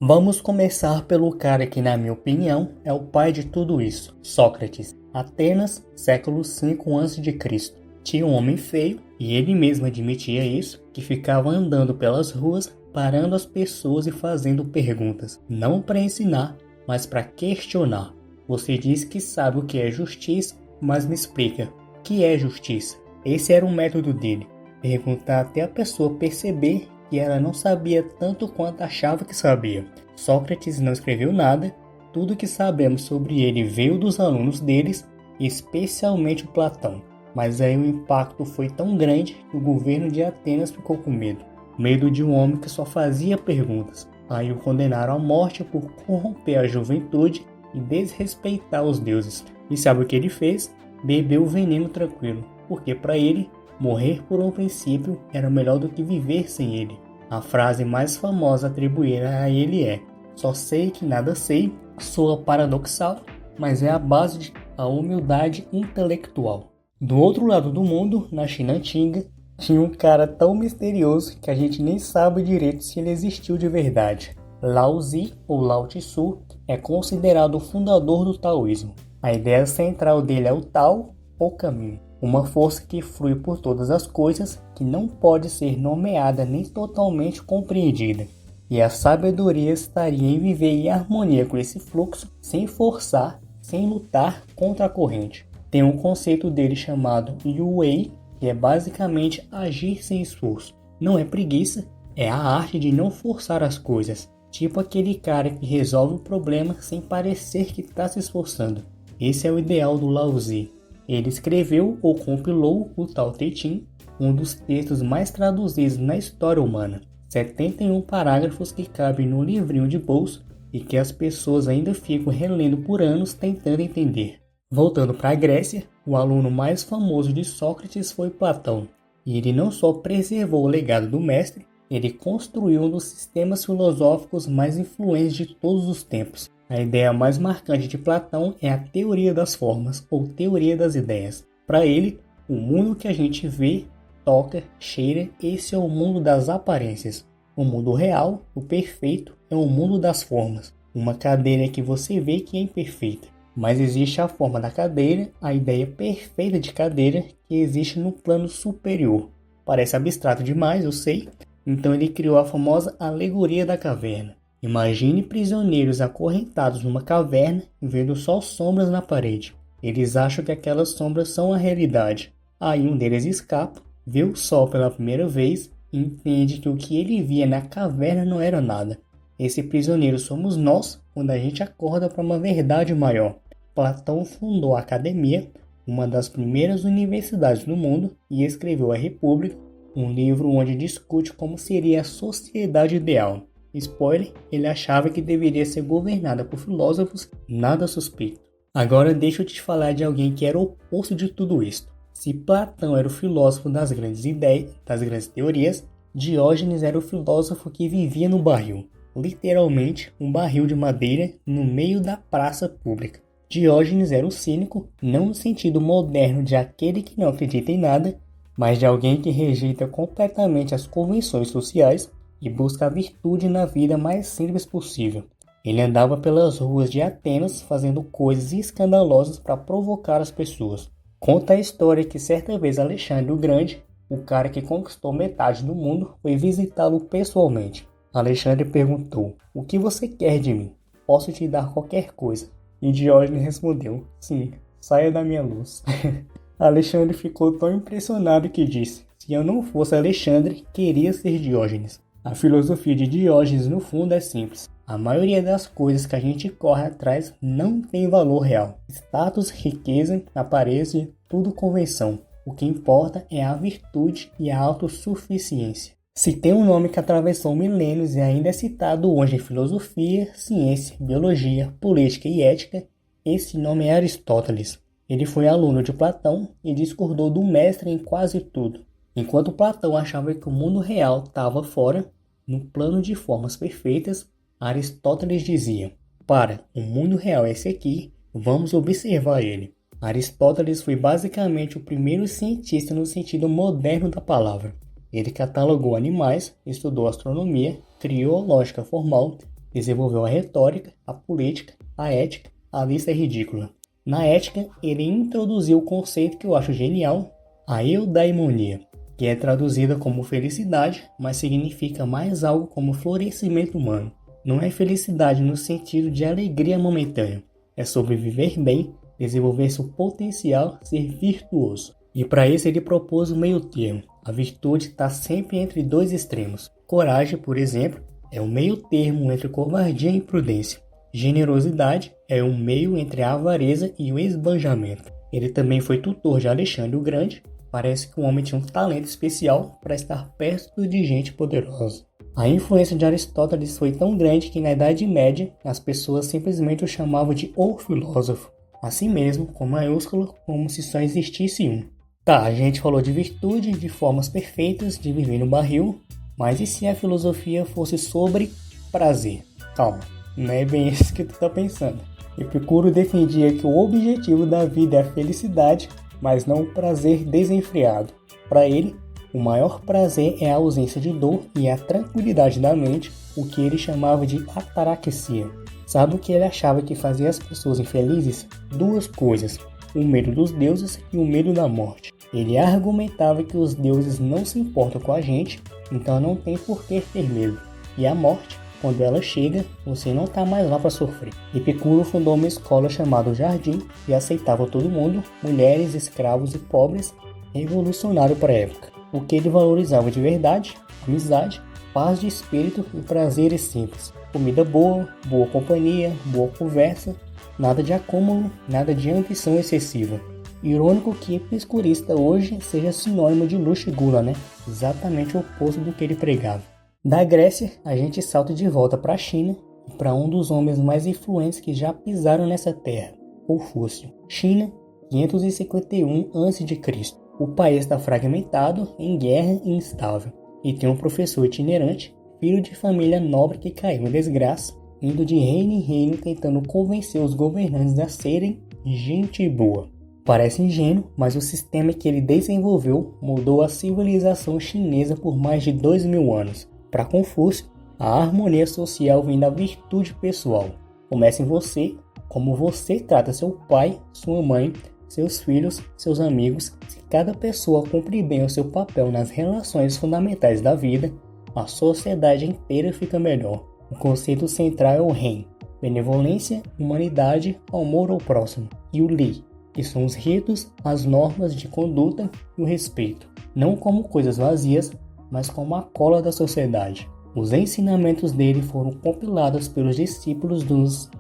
Vamos começar pelo cara que, na minha opinião, é o pai de tudo isso, Sócrates. Atenas, século V a.C. Tinha um homem feio, e ele mesmo admitia isso, que ficava andando pelas ruas, parando as pessoas e fazendo perguntas, não para ensinar, mas para questionar. Você diz que sabe o que é justiça, mas me explica, o que é justiça? Esse era o método dele, perguntar até a pessoa perceber que ela não sabia tanto quanto achava que sabia. Sócrates não escreveu nada, tudo que sabemos sobre ele veio dos alunos deles, especialmente o Platão. Mas aí o impacto foi tão grande que o governo de Atenas ficou com medo. Medo de um homem que só fazia perguntas. Aí o condenaram à morte por corromper a juventude e desrespeitar os deuses. E sabe o que ele fez? Bebeu o veneno tranquilo, porque para ele morrer por um princípio era melhor do que viver sem ele. A frase mais famosa atribuída a ele é: só sei que nada sei, soa paradoxal, mas é a base da humildade intelectual. Do outro lado do mundo, na China antiga, tinha um cara tão misterioso que a gente nem sabe direito se ele existiu de verdade. Lao Tzu, ou Lao Tzu, é considerado o fundador do taoísmo. A ideia central dele é o Tao, ou caminho. Uma força que flui por todas as coisas, que não pode ser nomeada nem totalmente compreendida. E a sabedoria estaria em viver em harmonia com esse fluxo, sem forçar, sem lutar contra a corrente. Tem um conceito dele chamado Yu-Wei, que é basicamente agir sem esforço. Não é preguiça, é a arte de não forçar as coisas. Tipo aquele cara que resolve o problema sem parecer que está se esforçando. Esse é o ideal do Lao Tzu. Ele escreveu ou compilou o Tao Te Ching, um dos textos mais traduzidos na história humana. 71 parágrafos que cabem no livrinho de bolso e que as pessoas ainda ficam relendo por anos tentando entender. Voltando para a Grécia, o aluno mais famoso de Sócrates foi Platão. E ele não só preservou o legado do mestre, ele construiu um dos sistemas filosóficos mais influentes de todos os tempos. A ideia mais marcante de Platão é a teoria das formas, ou teoria das ideias. Para ele, o mundo que a gente vê, toca, cheira, esse é o mundo das aparências. O mundo real, o perfeito, é o mundo das formas. Uma cadeira que você vê que é imperfeita. Mas existe a forma da cadeira, a ideia perfeita de cadeira, que existe no plano superior. Parece abstrato demais, eu sei. Então ele criou a famosa alegoria da caverna. Imagine prisioneiros acorrentados numa caverna, vendo só sombras na parede. Eles acham que aquelas sombras são a realidade. Aí um deles escapa, vê o sol pela primeira vez e entende que o que ele via na caverna não era nada. Esse prisioneiro somos nós quando a gente acorda para uma verdade maior. Platão fundou a Academia, uma das primeiras universidades do mundo, e escreveu a República, um livro onde discute como seria a sociedade ideal. Spoiler, ele achava que deveria ser governada por filósofos nada suspeitos. Agora deixa eu te falar de alguém que era o oposto de tudo isso. Se Platão era o filósofo das grandes ideias, das grandes teorias, Diógenes era o filósofo que vivia no barril. Literalmente, um barril de madeira no meio da praça pública. Diógenes era o cínico, não no sentido moderno de aquele que não acredita em nada, mas de alguém que rejeita completamente as convenções sociais e busca a virtude na vida mais simples possível. Ele andava pelas ruas de Atenas fazendo coisas escandalosas para provocar as pessoas. Conta a história que certa vez Alexandre o Grande, o cara que conquistou metade do mundo, foi visitá-lo pessoalmente. Alexandre perguntou: "O que você quer de mim? Posso te dar qualquer coisa." E Diógenes respondeu: "Sim, saia da minha luz." Alexandre ficou tão impressionado que disse: "Se eu não fosse Alexandre, queria ser Diógenes." A filosofia de Diógenes no fundo é simples. A maioria das coisas que a gente corre atrás não tem valor real. Status, riqueza, aparência, tudo convenção. O que importa é a virtude e a autossuficiência. Se tem um nome que atravessou milênios e ainda é citado hoje em filosofia, ciência, biologia, política e ética, esse nome é Aristóteles. Ele foi aluno de Platão e discordou do mestre em quase tudo. Enquanto Platão achava que o mundo real estava fora, no plano de formas perfeitas, Aristóteles dizia: "Para, o mundo real é esse aqui, vamos observar ele." Aristóteles foi basicamente o primeiro cientista no sentido moderno da palavra. Ele catalogou animais, estudou astronomia, criou a lógica formal desenvolveu a retórica, a política, a ética, a lista é ridícula. Na ética, ele introduziu o conceito que eu acho genial, a eudaimonia, que é traduzida como felicidade, mas significa mais algo como florescimento humano. Não é felicidade no sentido de alegria momentânea, é sobre viver bem, desenvolver seu potencial, ser virtuoso. E para isso ele propôs o meio termo. A virtude está sempre entre dois extremos. Coragem, por exemplo, é o meio termo entre covardia e imprudência. Generosidade é um meio entre a avareza e o esbanjamento. Ele também foi tutor de Alexandre o Grande. Parece que o homem tinha um talento especial para estar perto de gente poderosa. A influência de Aristóteles foi tão grande que na Idade Média as pessoas simplesmente o chamavam de o filósofo. Assim mesmo, com maiúsculo, como se só existisse um. Tá, a gente falou de virtude, de formas perfeitas de viver no barril, mas e se a filosofia fosse sobre prazer? Calma, não é bem isso que tu tá pensando. Epicuro defendia que o objetivo da vida é a felicidade, mas não o prazer desenfreado. Para ele, o maior prazer é a ausência de dor e a tranquilidade da mente, o que ele chamava de ataraxia. Sabe o que ele achava que fazia as pessoas infelizes? Duas coisas, o medo dos deuses e o medo da morte. Ele argumentava que os deuses não se importam com a gente, então não tem por que ter medo. E a morte, quando ela chega, você não está mais lá para sofrer. Epicuro fundou uma escola chamada Jardim e aceitava todo mundo, mulheres, escravos e pobres, revolucionário para a época. O que ele valorizava de verdade, amizade, paz de espírito e prazeres simples. Comida boa, boa companhia, boa conversa, nada de acúmulo, nada de ambição excessiva. Irônico que epicurista hoje seja sinônimo de luxo e gula, né? Exatamente o oposto do que ele pregava. Da Grécia, a gente salta de volta para a China e para um dos homens mais influentes que já pisaram nessa terra, Confúcio. China, 551 a.C. O país está fragmentado, em guerra e instável, e tem um professor itinerante, filho de família nobre que caiu em desgraça, indo de reino em reino tentando convencer os governantes a serem gente boa. Parece ingênuo, mas o sistema que ele desenvolveu mudou a civilização chinesa por mais de 2000 anos. Para Confúcio, a harmonia social vem da virtude pessoal. Começa em você, como você trata seu pai, sua mãe, seus filhos, seus amigos. Se cada pessoa cumprir bem o seu papel nas relações fundamentais da vida, a sociedade inteira fica melhor. O conceito central é o Ren, benevolência, humanidade, amor ao próximo, e o Li, que são os ritos, as normas de conduta e o respeito, não como coisas vazias, mas como a cola da sociedade. Os ensinamentos dele foram compilados pelos discípulos dos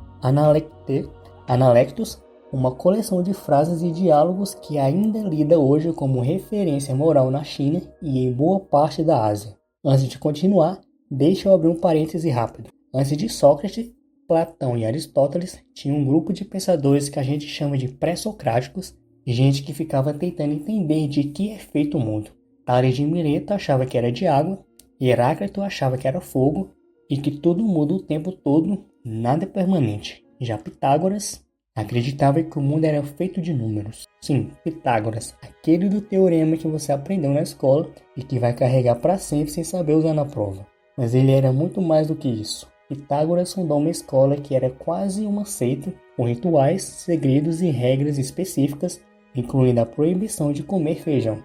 Analectos, uma coleção de frases e diálogos que ainda é lida hoje como referência moral na China e em boa parte da Ásia. Antes de continuar, deixa eu abrir um parêntese rápido. Antes de Sócrates, Platão e Aristóteles tinham um grupo de pensadores que a gente chama de pré-socráticos, gente que ficava tentando entender de que é feito o mundo. Tales de Mileto achava que era de água, Heráclito achava que era fogo e que tudo muda o tempo todo, nada é permanente. Já Pitágoras acreditava que o mundo era feito de números. Sim, Pitágoras, aquele do teorema que você aprendeu na escola e que vai carregar para sempre sem saber usar na prova. Mas ele era muito mais do que isso. Pitágoras fundou uma escola que era quase uma seita, com rituais, segredos e regras específicas, incluindo a proibição de comer feijão.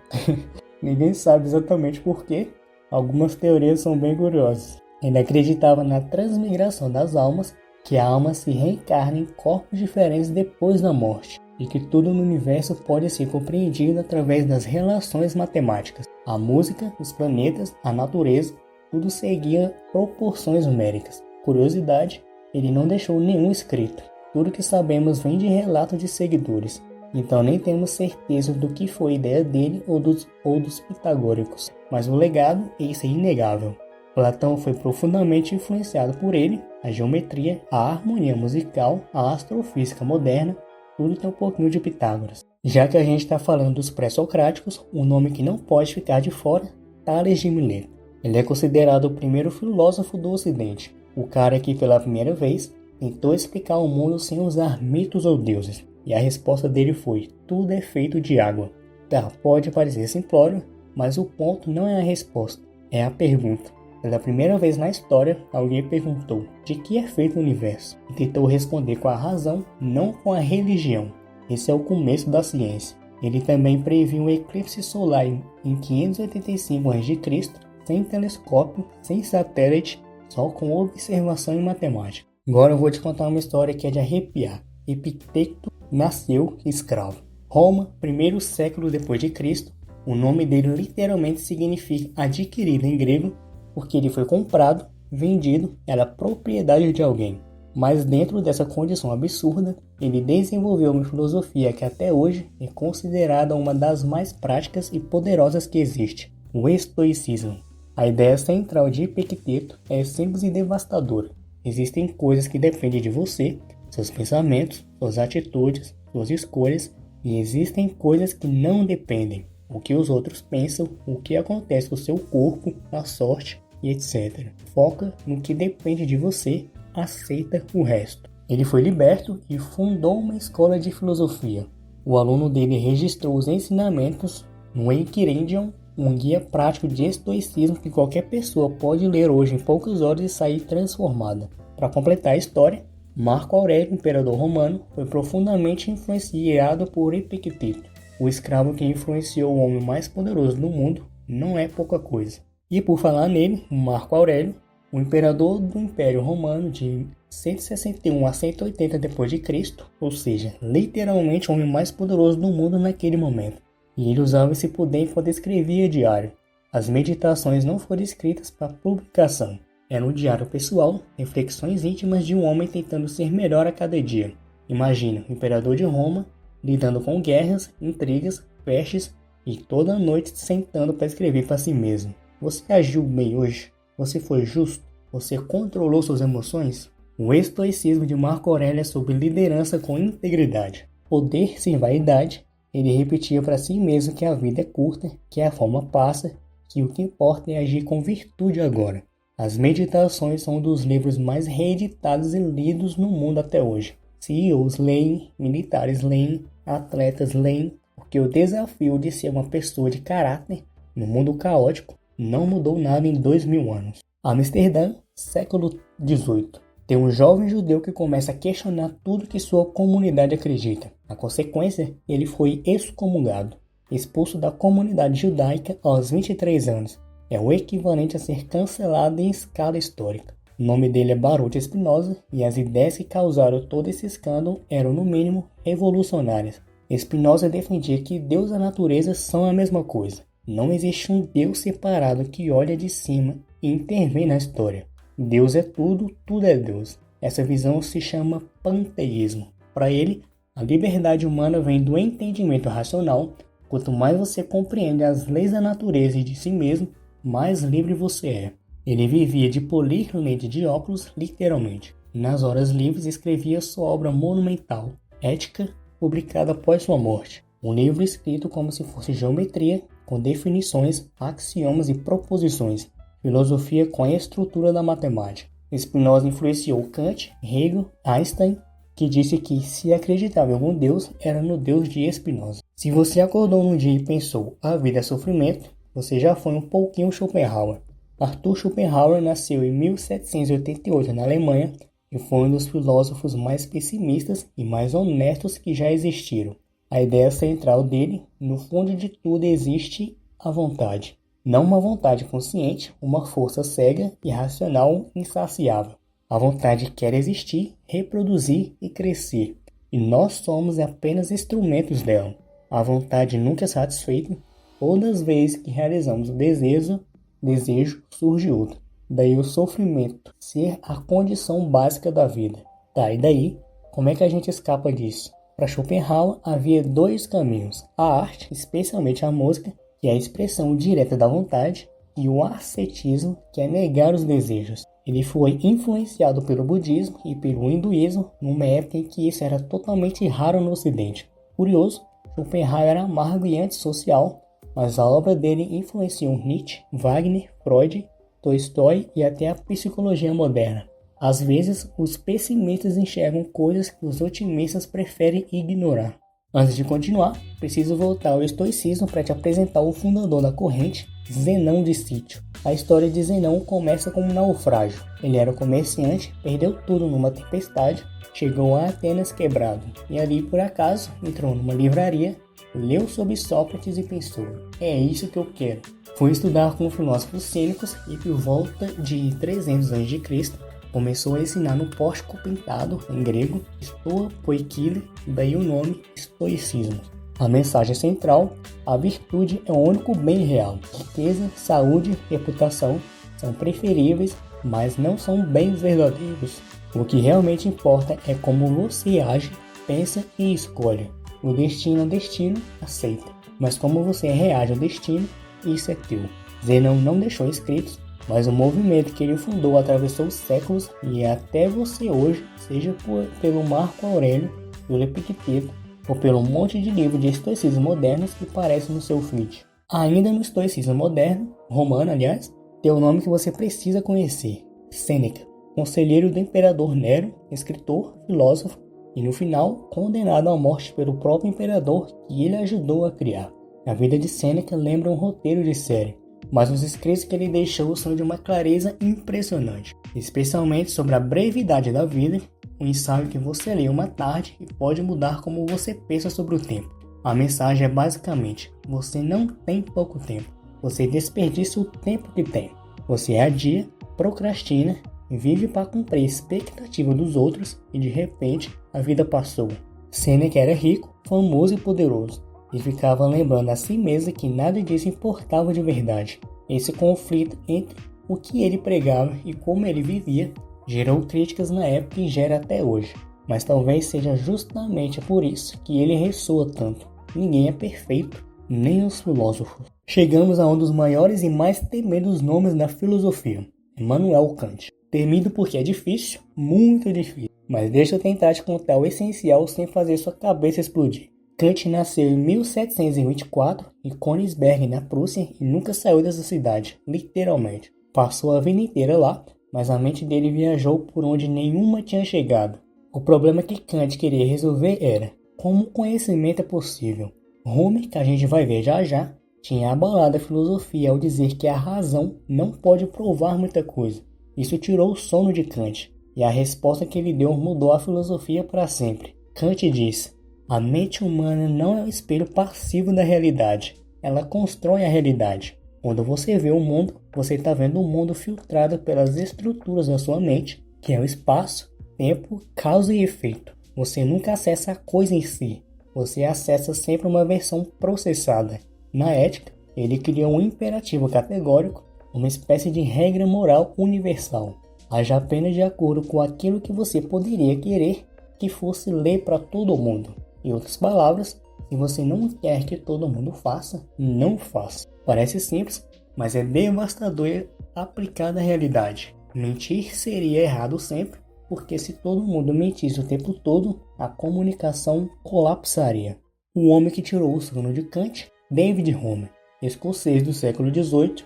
Ninguém sabe exatamente porquê, algumas teorias são bem curiosas. Ele acreditava na transmigração das almas, que a alma se reencarna em corpos diferentes depois da morte, e que tudo no universo pode ser compreendido através das relações matemáticas. A música, os planetas, a natureza, tudo seguia proporções numéricas. Curiosidade, ele não deixou nenhum escrito. Tudo que sabemos vem de relatos de seguidores, então nem temos certeza do que foi ideia dele ou dos pitagóricos. Mas o legado, esse é inegável. Platão foi profundamente influenciado por ele, a geometria, a harmonia musical, a astrofísica moderna, tudo tem um pouquinho de Pitágoras. Já que a gente está falando dos pré-socráticos, um nome que não pode ficar de fora, Tales de Mileto. Ele é considerado o primeiro filósofo do Ocidente, o cara que pela primeira vez tentou explicar o mundo sem usar mitos ou deuses, e a resposta dele foi: tudo é feito de água. Tá, pode parecer simplório, mas o ponto não é a resposta, é a pergunta. Pela primeira vez na história, alguém perguntou de que é feito o universo e tentou responder com a razão, não com a religião. Esse é o começo da ciência. Ele também previu um eclipse solar em 585 a.C., sem telescópio, sem satélite, só com observação e matemática. Agora eu vou te contar uma história que é de arrepiar. Epicteto nasceu escravo. Roma, primeiro século depois de Cristo, o nome dele literalmente significa adquirido em grego, porque ele foi comprado, vendido, era propriedade de alguém. Mas dentro dessa condição absurda, ele desenvolveu uma filosofia que até hoje é considerada uma das mais práticas e poderosas que existe, o estoicismo. A ideia central de Epicteto é simples e devastadora. Existem coisas que dependem de você, seus pensamentos, suas atitudes, suas escolhas, e existem coisas que não dependem. O que os outros pensam, o que acontece com o seu corpo, a sorte e etc. Foca no que depende de você, aceita o resto. Ele foi liberto e fundou uma escola de filosofia. O aluno dele registrou os ensinamentos no Enchiridion, um guia prático de estoicismo que qualquer pessoa pode ler hoje em poucas horas e sair transformada. Para completar a história, Marco Aurélio, imperador romano, foi profundamente influenciado por Epicteto. O escravo que influenciou o homem mais poderoso do mundo não é pouca coisa. E por falar nele, Marco Aurélio, o imperador do Império Romano de 161 a 180 d.C., ou seja, literalmente o homem mais poderoso do mundo naquele momento. E ele usava esse poder enquanto escrevia diário. As meditações não foram escritas para publicação. Era um diário pessoal, reflexões íntimas de um homem tentando ser melhor a cada dia. Imagina, o imperador de Roma lidando com guerras, intrigas, pestes e toda noite sentando para escrever para si mesmo. Você agiu bem hoje? Você foi justo? Você controlou suas emoções? O estoicismo de Marco Aurélio é sobre liderança com integridade. Poder sem vaidade, ele repetia para si mesmo que a vida é curta, que a fama passa, que o que importa é agir com virtude agora. As meditações são um dos livros mais reeditados e lidos no mundo até hoje. CEOs leem, militares leem, atletas leem, porque o desafio de ser uma pessoa de caráter no mundo caótico não mudou nada em 2000 anos. Amsterdã, século XVIII. Tem um jovem judeu que começa a questionar tudo que sua comunidade acredita. Na consequência, ele foi excomungado, expulso da comunidade judaica aos 23 anos. É o equivalente a ser cancelado em escala histórica. O nome dele é Baruch Spinoza e as ideias que causaram todo esse escândalo eram, no mínimo, revolucionárias. Spinoza defendia que Deus e a natureza são a mesma coisa. Não existe um Deus separado que olha de cima e intervém na história. Deus é tudo, tudo é Deus. Essa visão se chama panteísmo. Para ele, a liberdade humana vem do entendimento racional. Quanto mais você compreende as leis da natureza e de si mesmo, mais livre você é. Ele vivia de polir lente de óculos, literalmente. E nas horas livres escrevia sua obra monumental, Ética, publicada após sua morte. Um livro escrito como se fosse geometria, com definições, axiomas e proposições. Filosofia com a estrutura da matemática. Spinoza influenciou Kant, Hegel, Einstein, que disse que se acreditava em algum Deus, era no Deus de Spinoza. Se você acordou num dia e pensou, a vida é sofrimento, você já foi um pouquinho Schopenhauer. Arthur Schopenhauer nasceu em 1788 na Alemanha e foi um dos filósofos mais pessimistas e mais honestos que já existiram. A ideia central dele, no fundo de tudo, existe a vontade. Não uma vontade consciente, uma força cega, irracional, insaciável. A vontade quer existir, reproduzir e crescer, e nós somos apenas instrumentos dela. A vontade nunca é satisfeita. Todas as vezes que realizamos o desejo surge outro. Daí o sofrimento ser a condição básica da vida. Tá, e daí? Como é que a gente escapa disso? Para Schopenhauer havia dois caminhos. A arte, especialmente a música, que é a expressão direta da vontade, e o ascetismo, que é negar os desejos. Ele foi influenciado pelo budismo e pelo hinduísmo numa época em que isso era totalmente raro no ocidente. Curioso, Schopenhauer era amargo e antissocial, mas a obra dele influenciou Nietzsche, Wagner, Freud, Tolstói e até a psicologia moderna. Às vezes, os pessimistas enxergam coisas que os otimistas preferem ignorar. Antes de continuar, preciso voltar ao estoicismo para te apresentar o fundador da corrente, Zenão de Cítio. A história de Zenão começa com um naufrágio. Ele era comerciante, perdeu tudo numa tempestade, chegou a Atenas quebrado, e ali por acaso entrou numa livraria, leu sobre Sócrates e pensou: é isso que eu quero. Foi estudar com filósofos cênicos e por volta de 300 a.C. começou a ensinar no pórtico pintado, em grego, Stoa Poikile, daí o nome estoicismo. A mensagem central: a virtude é o único bem real. Riqueza, saúde, reputação são preferíveis, mas não são bens verdadeiros. O que realmente importa é como você age, pensa e escolhe. O destino é destino, aceita. Mas como você reage ao destino, isso é teu. Zenão não deixou escritos, mas o movimento que ele fundou atravessou séculos e até você hoje, seja pelo Marco Aurélio, pelo Epicteto ou pelo monte de livros de estoicismo modernos que aparece no seu feed. Ainda no estoicismo moderno, romano aliás, tem o nome que você precisa conhecer: Sêneca, conselheiro do imperador Nero, escritor, filósofo e no final condenado à morte pelo próprio imperador que ele ajudou a criar. A vida de Sêneca lembra um roteiro de série, mas os escritos que ele deixou são de uma clareza impressionante, especialmente sobre a brevidade da vida, um ensaio que você lê uma tarde e pode mudar como você pensa sobre o tempo. A mensagem é basicamente: você não tem pouco tempo, você desperdiça o tempo que tem. Você adia, procrastina, vive para cumprir a expectativa dos outros e de repente a vida passou. Sêneca era rico, famoso e poderoso, e ficava lembrando a si mesmo que nada disso importava de verdade. Esse conflito entre o que ele pregava e como ele vivia gerou críticas na época e gera até hoje. Mas talvez seja justamente por isso que ele ressoa tanto. Ninguém é perfeito, nem os filósofos. Chegamos a um dos maiores e mais temidos nomes da filosofia, Immanuel Kant. Temido porque é difícil, muito difícil. Mas deixa eu tentar te contar o essencial sem fazer sua cabeça explodir. Kant nasceu em 1724 em Königsberg, na Prússia, e nunca saiu dessa cidade, literalmente. Passou a vida inteira lá, mas a mente dele viajou por onde nenhuma tinha chegado. O problema que Kant queria resolver era: como o conhecimento é possível? Homer, que a gente vai ver já já, tinha abalado a filosofia ao dizer que a razão não pode provar muita coisa. Isso tirou o sono de Kant, e a resposta que ele deu mudou a filosofia para sempre. Kant disse: a mente humana não é o espelho passivo da realidade, ela constrói a realidade. Quando você vê o mundo, você está vendo o mundo filtrado pelas estruturas da sua mente, que é o espaço, tempo, causa e efeito. Você nunca acessa a coisa em si, você acessa sempre uma versão processada. Na ética, ele criou um imperativo categórico, uma espécie de regra moral universal. Haja apenas de acordo com aquilo que você poderia querer que fosse lei para todo mundo. Em outras palavras, se você não quer que todo mundo faça, não faça. Parece simples, mas é devastador aplicado à realidade. Mentir seria errado sempre, porque se todo mundo mentisse o tempo todo, a comunicação colapsaria. O homem que tirou o sono de Kant, David Hume, escocês do século XVIII.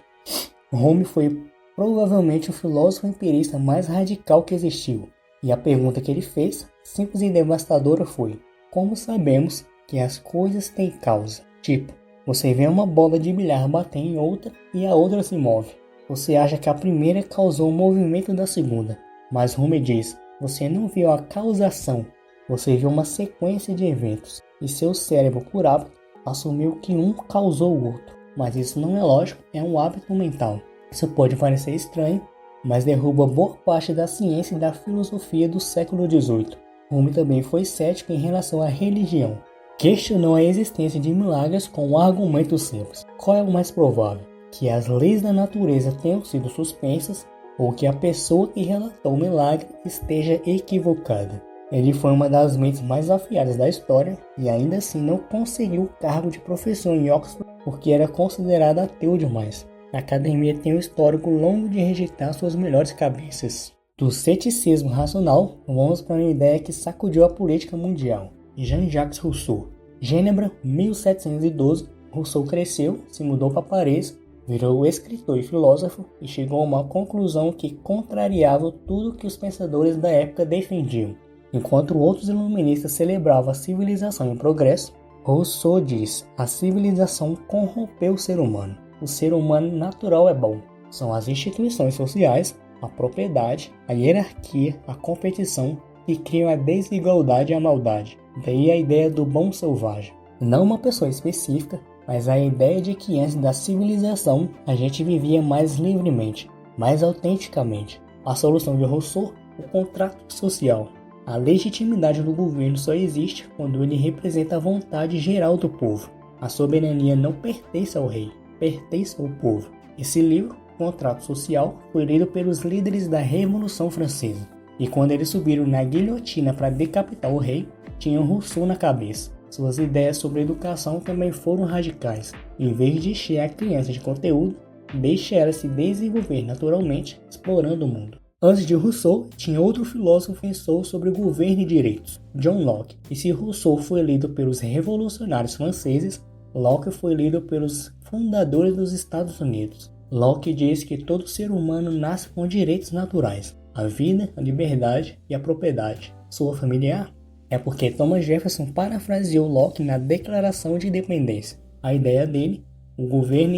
Hume foi provavelmente o filósofo empirista mais radical que existiu, e a pergunta que ele fez, simples e devastadora, foi: como sabemos que as coisas têm causa? Tipo, você vê uma bola de bilhar bater em outra e a outra se move. Você acha que a primeira causou o movimento da segunda, mas Hume diz: você não viu a causação, você viu uma sequência de eventos, e seu cérebro, por hábito, assumiu que um causou o outro. Mas isso não é lógico, é um hábito mental. Isso pode parecer estranho, mas derruba boa parte da ciência e da filosofia do século XVIII. Hume também foi cético em relação à religião. Questionou a existência de milagres com um argumento simples: qual é o mais provável? Que as leis da natureza tenham sido suspensas ou que a pessoa que relatou o milagre esteja equivocada. Ele foi uma das mentes mais afiadas da história e ainda assim não conseguiu o cargo de professor em Oxford porque era considerado ateu demais. A academia tem um histórico longo de rejeitar suas melhores cabeças. Do ceticismo racional, vamos para uma ideia que sacudiu a política mundial: Jean-Jacques Rousseau. Gênebra, 1712, Rousseau cresceu, se mudou para Paris, virou escritor e filósofo e chegou a uma conclusão que contrariava tudo que os pensadores da época defendiam. Enquanto outros iluministas celebravam a civilização e o progresso, Rousseau diz: a civilização corrompeu o ser humano. O ser humano natural é bom. São as instituições sociais, a propriedade, a hierarquia, a competição que criam a desigualdade e a maldade. Daí a ideia do bom selvagem. Não uma pessoa específica, mas a ideia de que antes da civilização a gente vivia mais livremente, mais autenticamente. A solução de Rousseau: o contrato social. A legitimidade do governo só existe quando ele representa a vontade geral do povo. A soberania não pertence ao rei, pertence ao povo. Esse livro, Contrato Social, foi lido pelos líderes da Revolução Francesa. E quando eles subiram na guilhotina para decapitar o rei, tinham Rousseau na cabeça. Suas ideias sobre educação também foram radicais. Em vez de encher a criança de conteúdo, deixe ela se desenvolver naturalmente, explorando o mundo. Antes de Rousseau, tinha outro filósofo que pensou sobre governo e direitos, John Locke. E se Rousseau foi lido pelos revolucionários franceses, Locke foi lido pelos fundadores dos Estados Unidos. Locke diz que todo ser humano nasce com direitos naturais: a vida, a liberdade e a propriedade. Sua familiar? É porque Thomas Jefferson parafraseou Locke na Declaração de Independência. A ideia dele: o governo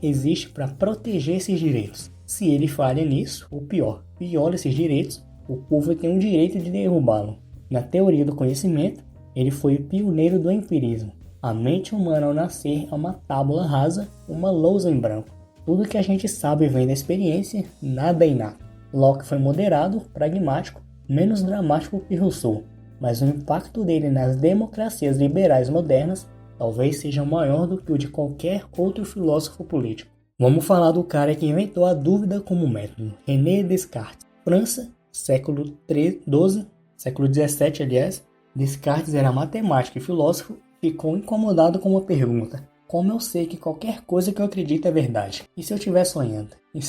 existe para proteger esses direitos. Se ele falha nisso, ou pior, viola esses direitos, o povo tem o direito de derrubá-lo. Na teoria do conhecimento, ele foi o pioneiro do empirismo. A mente humana ao nascer é uma tábula rasa, uma lousa em branco. Tudo que a gente sabe vem da experiência, nada é inato. Locke foi moderado, pragmático, menos dramático que Rousseau, mas o impacto dele nas democracias liberais modernas talvez seja maior do que o de qualquer outro filósofo político. Vamos falar do cara que inventou a dúvida como método, René Descartes. França, século XII, século XVII, aliás. Descartes era matemático e filósofo, ficou incomodado com uma pergunta: como eu sei que qualquer coisa que eu acredito é verdade? E se eu estiver sonhando? E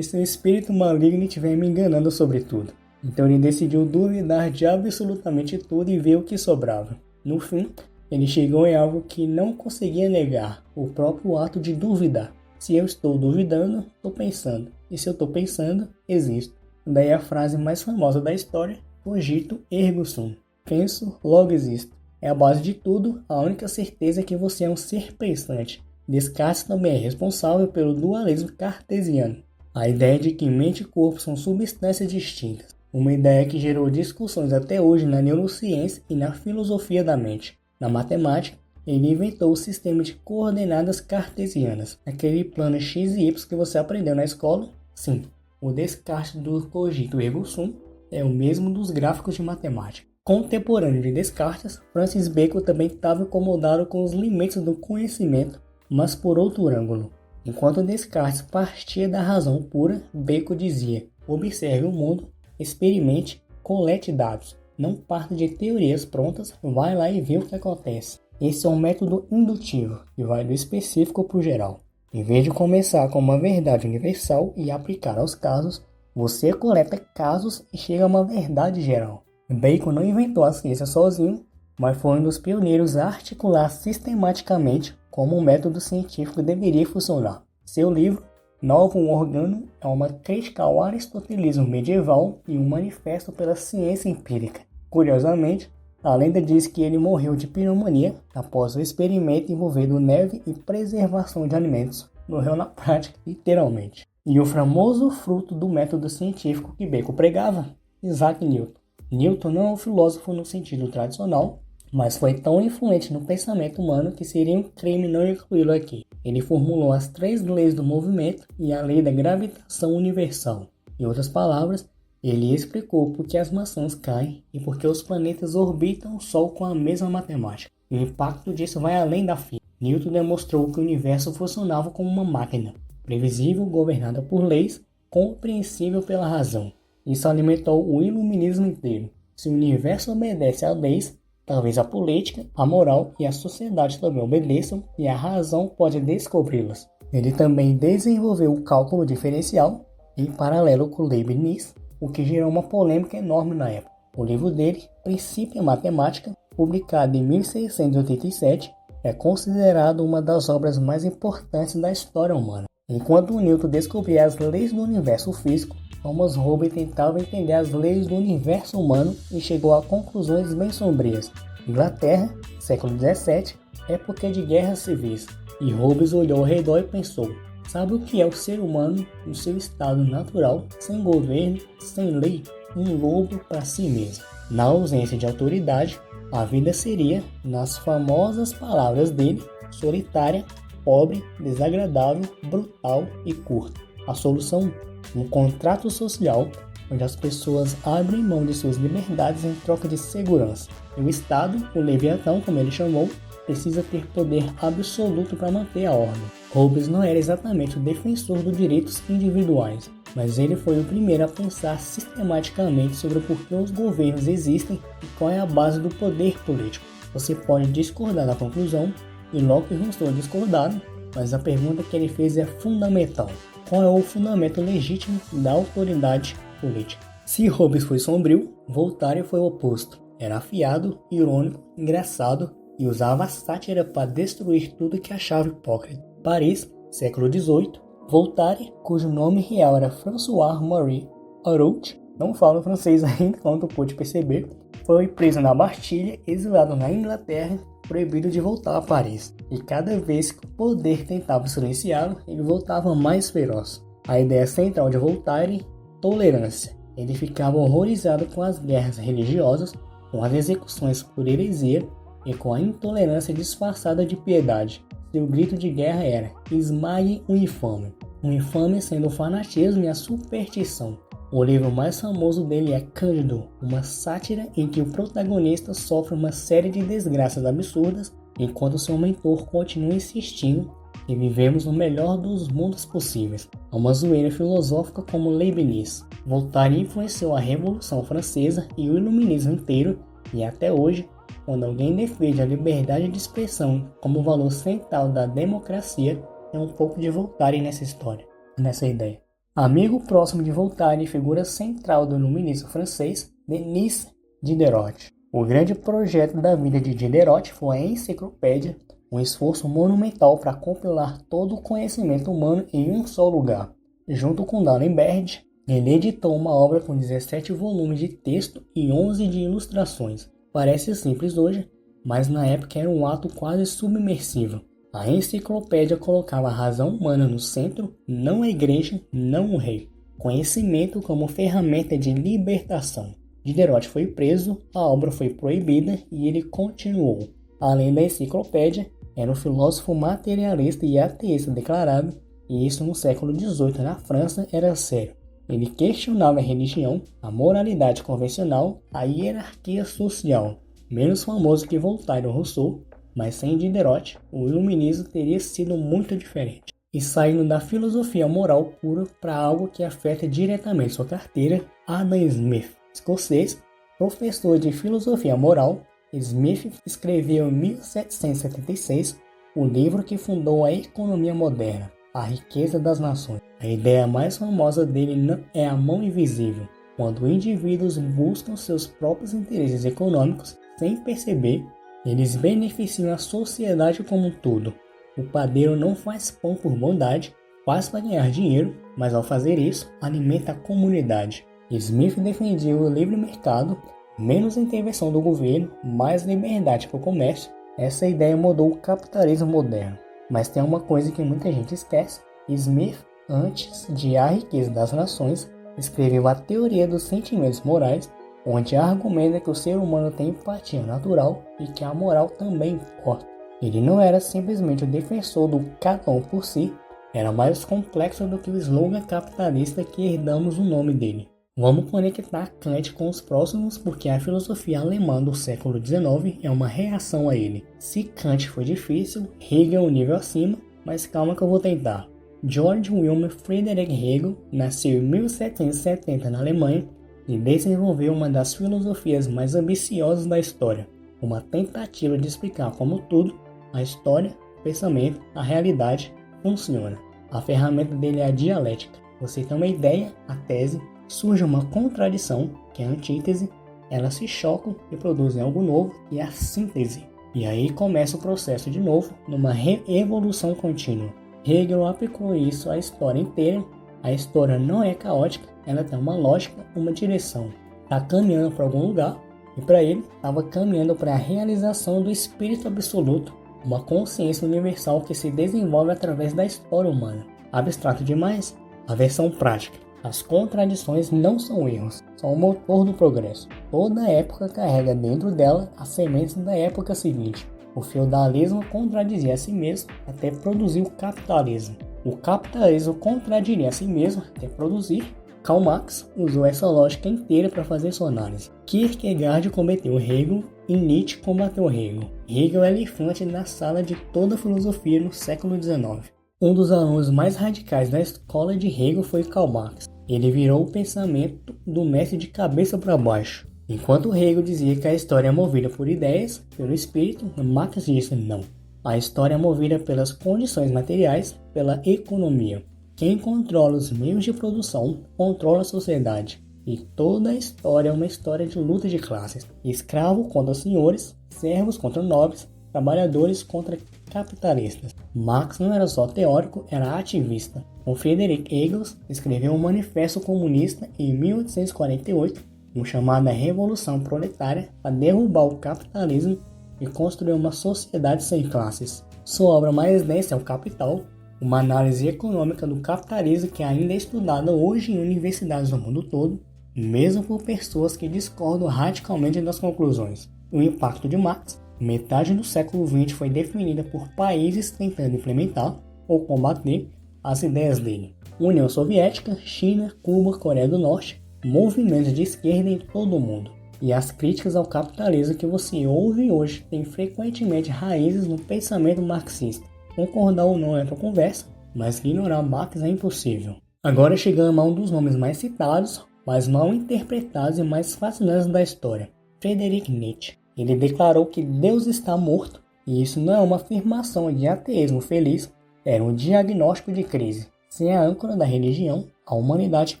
se o espírito maligno estiver me enganando sobre tudo? Então ele decidiu duvidar de absolutamente tudo e ver o que sobrava. No fim, ele chegou em algo que não conseguia negar: o próprio ato de duvidar. Se eu estou duvidando, estou pensando. E se eu estou pensando, existo. Daí a frase mais famosa da história: cogito ergo sum. Penso, logo existo. É a base de tudo, a única certeza é que você é um ser pensante. Descartes também é responsável pelo dualismo cartesiano. A ideia de que mente e corpo são substâncias distintas. Uma ideia que gerou discussões até hoje na neurociência e na filosofia da mente. Na matemática, ele inventou o sistema de coordenadas cartesianas, aquele plano x e y que você aprendeu na escola. Sim, o Descartes do cogito ergo sum é o mesmo dos gráficos de matemática. Contemporâneo de Descartes, Francis Bacon também estava incomodado com os limites do conhecimento, mas por outro ângulo. Enquanto Descartes partia da razão pura, Bacon dizia: observe o mundo, experimente, colete dados, não parta de teorias prontas, vai lá e vê o que acontece. Esse é um método indutivo, que vai do específico para o geral. Em vez de começar com uma verdade universal e aplicar aos casos, você coleta casos e chega a uma verdade geral. Bacon não inventou a ciência sozinho, mas foi um dos pioneiros a articular sistematicamente como um método científico deveria funcionar. Seu livro, Novum Organum, é uma crítica ao aristotelismo medieval e um manifesto pela ciência empírica. Curiosamente, a lenda diz que ele morreu de pneumonia após o experimento envolvendo neve e preservação de alimentos. Morreu na prática, literalmente. E o famoso fruto do método científico que Bacon pregava? Isaac Newton. Newton não é um filósofo no sentido tradicional, mas foi tão influente no pensamento humano que seria um crime não incluí-lo aqui. Ele formulou as 3 leis do movimento e a lei da gravitação universal. Em outras palavras, ele explicou por que as maçãs caem e por que os planetas orbitam o Sol com a mesma matemática. O impacto disso vai além da física. Newton demonstrou que o universo funcionava como uma máquina, previsível, governada por leis, compreensível pela razão. Isso alimentou o iluminismo inteiro. Se o universo obedece a leis, talvez a política, a moral e a sociedade também obedeçam e a razão pode descobri-las. Ele também desenvolveu o cálculo diferencial, em paralelo com Leibniz, o que gerou uma polêmica enorme na época. O livro dele, Princípio Matemática, publicado em 1687, é considerado uma das obras mais importantes da história humana. Enquanto Newton descobria as leis do universo físico, Thomas Hobbes tentava entender as leis do universo humano e chegou a conclusões bem sombrias. Inglaterra, século XVII, época de guerras civis, e Hobbes olhou ao redor e pensou: sabe o que é o ser humano no seu estado natural, sem governo, sem lei, um lobo para si mesmo? Na ausência de autoridade, a vida seria, nas famosas palavras dele, solitária, pobre, desagradável, brutal e curta. A solução? Um contrato social onde as pessoas abrem mão de suas liberdades em troca de segurança. E o Estado, o Leviatã, como ele chamou, precisa ter poder absoluto para manter a ordem. Hobbes não era exatamente o defensor dos direitos individuais, mas ele foi o primeiro a pensar sistematicamente sobre por que os governos existem e qual é a base do poder político. Você pode discordar da conclusão, e Locke e Rousseau discordaram, mas a pergunta que ele fez é fundamental. Qual é o fundamento legítimo da autoridade política? Se Hobbes foi sombrio, Voltaire foi o oposto. Era afiado, irônico, engraçado e usava a sátira para destruir tudo que achava hipócrita. Paris, século XVIII, Voltaire, cujo nome real era François-Marie Araud, não falo francês ainda, como tu pôde perceber, foi preso na Bastilha, exilado na Inglaterra, proibido de voltar a Paris. E cada vez que o poder tentava silenciá-lo, ele voltava mais feroz. A ideia central de Voltaire: tolerância. Ele ficava horrorizado com as guerras religiosas, com as execuções por heresia e com a intolerância disfarçada de piedade. Seu grito de guerra era: esmague o infame. O infame sendo o fanatismo e a superstição. O livro mais famoso dele é Cândido, uma sátira em que o protagonista sofre uma série de desgraças absurdas, enquanto seu mentor continua insistindo que vivemos no melhor dos mundos possíveis. É uma zoeira filosófica como Leibniz. Voltaire influenciou a Revolução Francesa e o Iluminismo inteiro, e até hoje, quando alguém defende a liberdade de expressão como valor central da democracia, é um pouco de Voltaire nessa história, nessa ideia. Amigo próximo de Voltaire e figura central do iluminismo francês, Denis Diderot. O grande projeto da vida de Diderot foi a enciclopédia, um esforço monumental para compilar todo o conhecimento humano em um só lugar. Junto com D'Alembert, ele editou uma obra com 17 volumes de texto e 11 de ilustrações. Parece simples hoje, mas na época era um ato quase submersivo. A enciclopédia colocava a razão humana no centro, não a igreja, não o rei. Conhecimento como ferramenta de libertação. Diderot foi preso, a obra foi proibida e ele continuou. Além da enciclopédia, era um filósofo materialista e ateísta declarado, e isso no século XVIII na França era sério. Ele questionava a religião, a moralidade convencional, a hierarquia social. Menos famoso que Voltaire ou Rousseau, mas sem Diderot, o iluminismo teria sido muito diferente. E saindo da filosofia moral pura para algo que afeta diretamente sua carteira, Adam Smith, escocês, professor de filosofia moral, Smith escreveu em 1776 o livro que fundou a economia moderna, A Riqueza das Nações. A ideia mais famosa dele é a mão invisível, quando indivíduos buscam seus próprios interesses econômicos sem perceber. Eles beneficiam a sociedade como um todo. O padeiro não faz pão por bondade, faz para ganhar dinheiro, mas ao fazer isso, alimenta a comunidade. Smith defendia o livre mercado, menos intervenção do governo, mais liberdade para o comércio. Essa ideia mudou o capitalismo moderno. Mas tem uma coisa que muita gente esquece. Smith, antes de A Riqueza das Nações, escreveu a Teoria dos Sentimentos Morais, onde argumenta que o ser humano tem empatia natural e que a moral também importa. Ele não era simplesmente o defensor do cada um por si, era mais complexo do que o slogan capitalista que herdamos o nome dele. Vamos conectar Kant com os próximos, porque a filosofia alemã do século XIX é uma reação a ele. Se Kant foi difícil, Hegel é um nível acima, mas calma que eu vou tentar. Georg Wilhelm Friedrich Hegel nasceu em 1770 na Alemanha e desenvolveu uma das filosofias mais ambiciosas da história, uma tentativa de explicar como tudo, a história, o pensamento, a realidade, funciona. A ferramenta dele é a dialética. Você tem uma ideia, a tese, surge uma contradição, que é a antítese, elas se chocam e produzem algo novo, que é a síntese. E aí começa o processo de novo, numa evolução contínua. Hegel aplicou isso à história inteira. A história não é caótica, ela tem uma lógica, uma direção. Está caminhando para algum lugar e para ele estava caminhando para a realização do espírito absoluto, uma consciência universal que se desenvolve através da história humana. Abstrato demais? A versão prática. As contradições não são erros, são o motor do progresso. Toda época carrega dentro dela as sementes da época seguinte. O feudalismo contradizia a si mesmo até produzir o capitalismo. O capitalismo contradiria a si mesmo até produzir. Karl Marx usou essa lógica inteira para fazer sua análise. Kierkegaard combateu Hegel e Nietzsche combateu Hegel. Hegel é elefante na sala de toda a filosofia no século XIX. Um dos alunos mais radicais da escola de Hegel foi Karl Marx. Ele virou o pensamento do mestre de cabeça para baixo. Enquanto Hegel dizia que a história é movida por ideias, pelo espírito, Marx disse não. A história é movida pelas condições materiais, pela economia. Quem controla os meios de produção, controla a sociedade. E toda a história é uma história de luta de classes. Escravo contra senhores, servos contra nobres, trabalhadores contra capitalistas. Marx não era só teórico, era ativista. O Friedrich Engels escreveu um manifesto comunista em 1848, uma chamada Revolução Proletária, para derrubar o capitalismo e construir uma sociedade sem classes. Sua obra mais densa é O Capital, uma análise econômica do capitalismo que ainda é estudada hoje em universidades do mundo todo, mesmo por pessoas que discordam radicalmente das conclusões. O impacto de Marx, metade do século XX, foi definida por países tentando implementar ou combater as ideias dele. União Soviética, China, Cuba, Coreia do Norte, movimentos de esquerda em todo o mundo. E as críticas ao capitalismo que você ouve hoje têm frequentemente raízes no pensamento marxista. Concordar ou não é outra conversa, mas ignorar Marx é impossível. Agora chegamos a um dos nomes mais citados, mas mal interpretados e mais fascinantes da história, Friedrich Nietzsche. Ele declarou que Deus está morto, e isso não é uma afirmação de ateísmo feliz, era um diagnóstico de crise. Sem a âncora da religião, a humanidade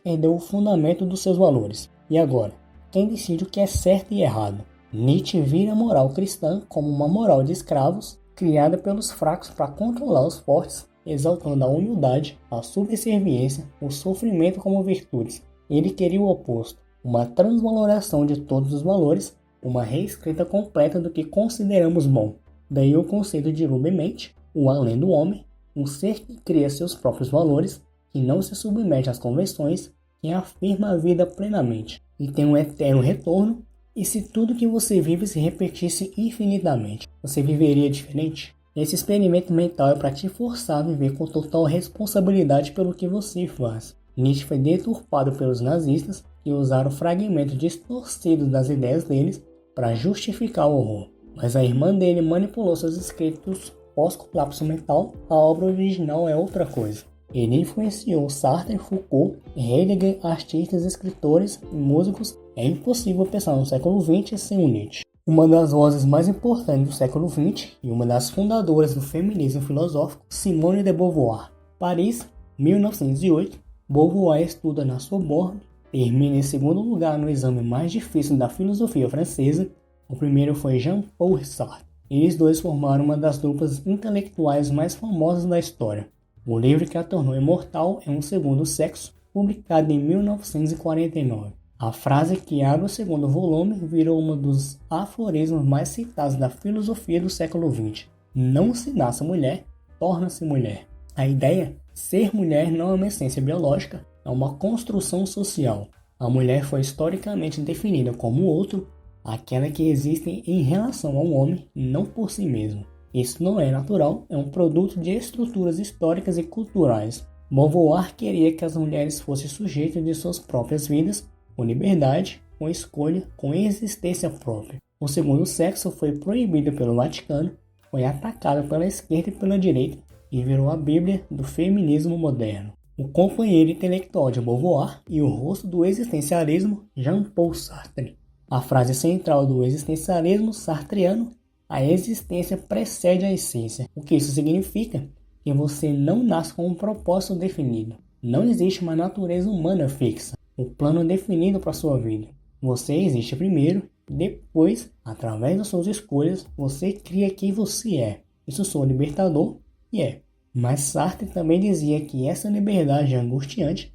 perdeu o fundamento dos seus valores. E agora? Quem decide o que é certo e errado? Nietzsche vira a moral cristã como uma moral de escravos, criada pelos fracos para controlar os fortes, exaltando a humildade, a subserviência, o sofrimento como virtudes. Ele queria o oposto, uma transvaloração de todos os valores, uma reescrita completa do que consideramos bom. Daí o conceito de Lubemente, o além do homem, um ser que cria seus próprios valores, que não se submete às convenções, que afirma a vida plenamente e tem um eterno retorno. E se tudo que você vive se repetisse infinitamente, você viveria diferente? Esse experimento mental é para te forçar a viver com total responsabilidade pelo que você faz. Nietzsche foi deturpado pelos nazistas, que usaram fragmentos distorcidos das ideias deles para justificar o horror. Mas a irmã dele manipulou seus escritos pós-colapso mental. A obra original é outra coisa. Ele influenciou Sartre, Foucault, Heidegger, artistas, escritores e músicos. É impossível pensar no século XX sem o Nietzsche. Uma das vozes mais importantes do século XX e uma das fundadoras do feminismo filosófico, Simone de Beauvoir. Paris, 1908, Beauvoir estuda na Sorbonne, termina em segundo lugar no exame mais difícil da filosofia francesa. O primeiro foi Jean-Paul Sartre. Eles dois formaram uma das duplas intelectuais mais famosas da história. O livro que a tornou imortal é Um Segundo Sexo, publicado em 1949. A frase que abre o segundo volume virou um dos aforismos mais citados da filosofia do século XX. Não se nasce mulher, torna-se mulher. A ideia, ser mulher, não é uma essência biológica, é uma construção social. A mulher foi historicamente definida como outro, aquela que existe em relação ao homem, não por si mesmo. Isso não é natural, é um produto de estruturas históricas e culturais. Beauvoir queria que as mulheres fossem sujeitas de suas próprias vidas, com liberdade, com escolha, com existência própria. O segundo sexo foi proibido pelo Vaticano, foi atacado pela esquerda e pela direita e virou a Bíblia do feminismo moderno. O companheiro intelectual de Beauvoir e o rosto do existencialismo, Jean-Paul Sartre. A frase central do existencialismo sartreano: a existência precede a essência. O que isso significa? Que você não nasce com um propósito definido. Não existe uma natureza humana fixa, um plano definido para a sua vida. Você existe primeiro, depois, através das suas escolhas, você cria quem você é. Isso soa libertador? E é. Mas Sartre também dizia que essa liberdade é angustiante,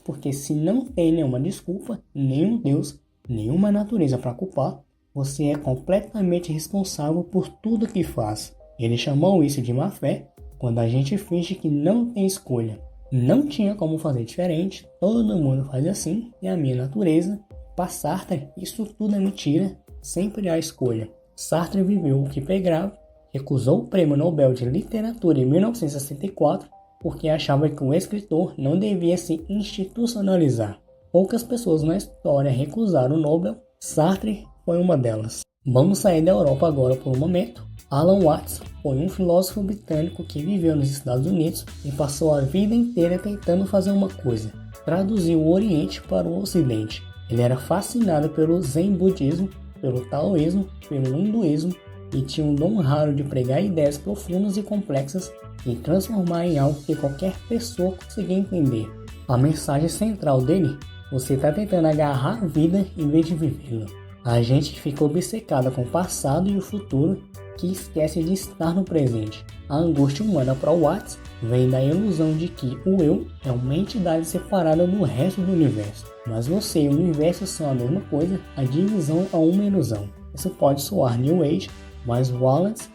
porque se não tem nenhuma desculpa, nenhum Deus, nenhuma natureza para culpar, você é completamente responsável por tudo que faz. Ele chamou isso de má fé, quando a gente finge que não tem escolha. Não tinha como fazer diferente, todo mundo faz assim, e a minha natureza. Para Sartre, isso tudo é mentira, sempre há escolha. Sartre viveu o que pregava, recusou o Prêmio Nobel de Literatura em 1964 porque achava que o escritor não devia se institucionalizar. Poucas pessoas na história recusaram o Nobel, Sartre foi uma delas. Vamos sair da Europa agora por um momento. Alan Watts foi um filósofo britânico que viveu nos Estados Unidos e passou a vida inteira tentando fazer uma coisa: traduzir o Oriente para o Ocidente. Ele era fascinado pelo Zen budismo, pelo taoísmo, pelo hinduísmo e tinha um dom raro de pregar ideias profundas e complexas e transformar em algo que qualquer pessoa conseguia entender. A mensagem central dele: você está tentando agarrar a vida em vez de vivê-la. A gente fica obcecada com o passado e o futuro, que esquece de estar no presente. A angústia humana para Watts vem da ilusão de que o eu é uma entidade separada do resto do universo. Mas você e o universo são a mesma coisa, a divisão é uma ilusão. Isso pode soar New Age, mas Watts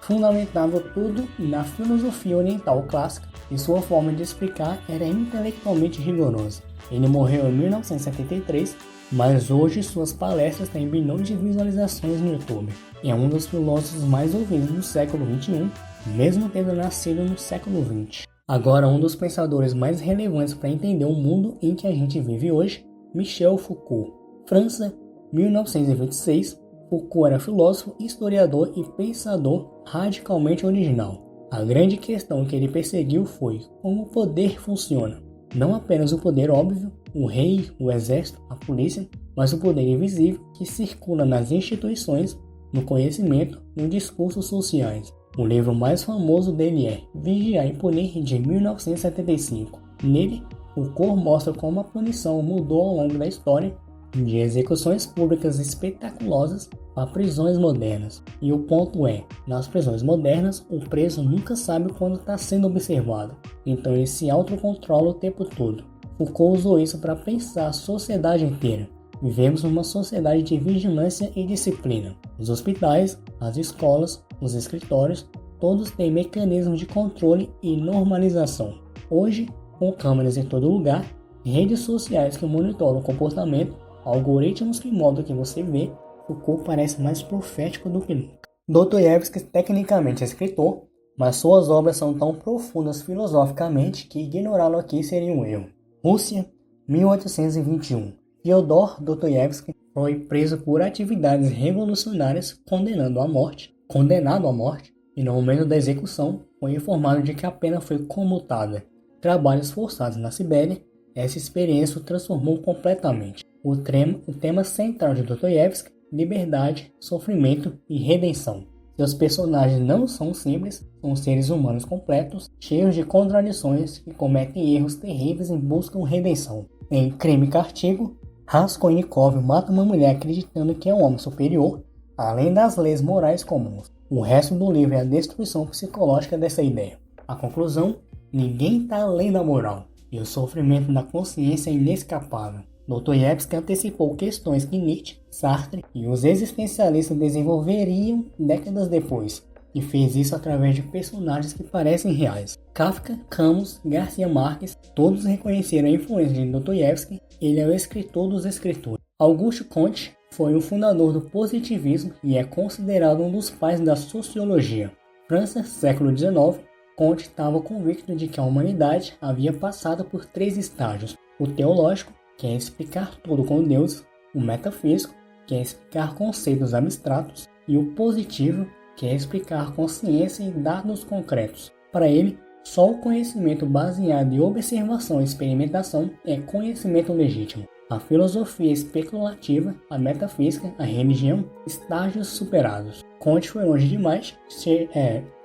fundamentava tudo na filosofia oriental clássica e sua forma de explicar era intelectualmente rigorosa. Ele morreu em 1973, mas hoje suas palestras têm bilhões de visualizações no YouTube. É um dos filósofos mais ouvidos do século XXI, mesmo tendo nascido no século XX. Agora, um dos pensadores mais relevantes para entender o mundo em que a gente vive hoje, Michel Foucault. França, 1926, Foucault era filósofo, historiador e pensador radicalmente original. A grande questão que ele perseguiu foi como o poder funciona. Não apenas o poder óbvio, o rei, o exército, a polícia, mas o poder invisível que circula nas instituições, no conhecimento e nos discursos sociais. O livro mais famoso dele é Vigiar e Punir, de 1975. Nele, Foucault mostra como a punição mudou ao longo da história, de execuções públicas espetaculosas a prisões modernas. E o ponto é, nas prisões modernas, o preso nunca sabe quando está sendo observado, então ele se autocontrola o tempo todo. Foucault usou isso para pensar a sociedade inteira. Vivemos numa sociedade de vigilância e disciplina. Os hospitais, as escolas, os escritórios, todos têm mecanismos de controle e normalização. Hoje, com câmeras em todo lugar, redes sociais que monitoram o comportamento, algoritmos que mudam o que você vê, Foucault parece mais profético do que nunca. Dostoiévski tecnicamente é escritor, mas suas obras são tão profundas filosoficamente que ignorá-lo aqui seria um erro. Rússia, 1821. Fyodor Dostoiévski foi preso por atividades revolucionárias condenado à morte, e no momento da execução foi informado de que a pena foi comutada. Trabalhos forçados na Sibéria, essa experiência o transformou completamente. O tema central de Dostoiévski: liberdade, sofrimento e redenção. Seus personagens não são simples, são seres humanos completos, cheios de contradições que cometem erros terríveis e buscam redenção. Em Crime e Castigo, Raskolnikov mata uma mulher acreditando que é um homem superior, além das leis morais comuns. O resto do livro é a destruição psicológica dessa ideia. A conclusão: ninguém está além da moral, e o sofrimento da consciência é inescapável. Dostoiévski antecipou questões que Nietzsche, Sartre e os existencialistas desenvolveriam décadas depois, e fez isso através de personagens que parecem reais. Kafka, Camus, Garcia Marques, todos reconheceram a influência de Dostoiévski. Ele é o escritor dos escritores. Auguste Comte foi o fundador do positivismo e é considerado um dos pais da sociologia. França, século XIX, Comte estava convicto de que a humanidade havia passado por 3 estágios: o teológico, que é explicar tudo com Deus; o metafísico, que é explicar conceitos abstratos; e o positivo, que é explicar consciência e dados concretos. Para ele, só o conhecimento baseado em observação e experimentação é conhecimento legítimo. A filosofia especulativa, a metafísica, a religião, estágios superados. Comte foi longe demais,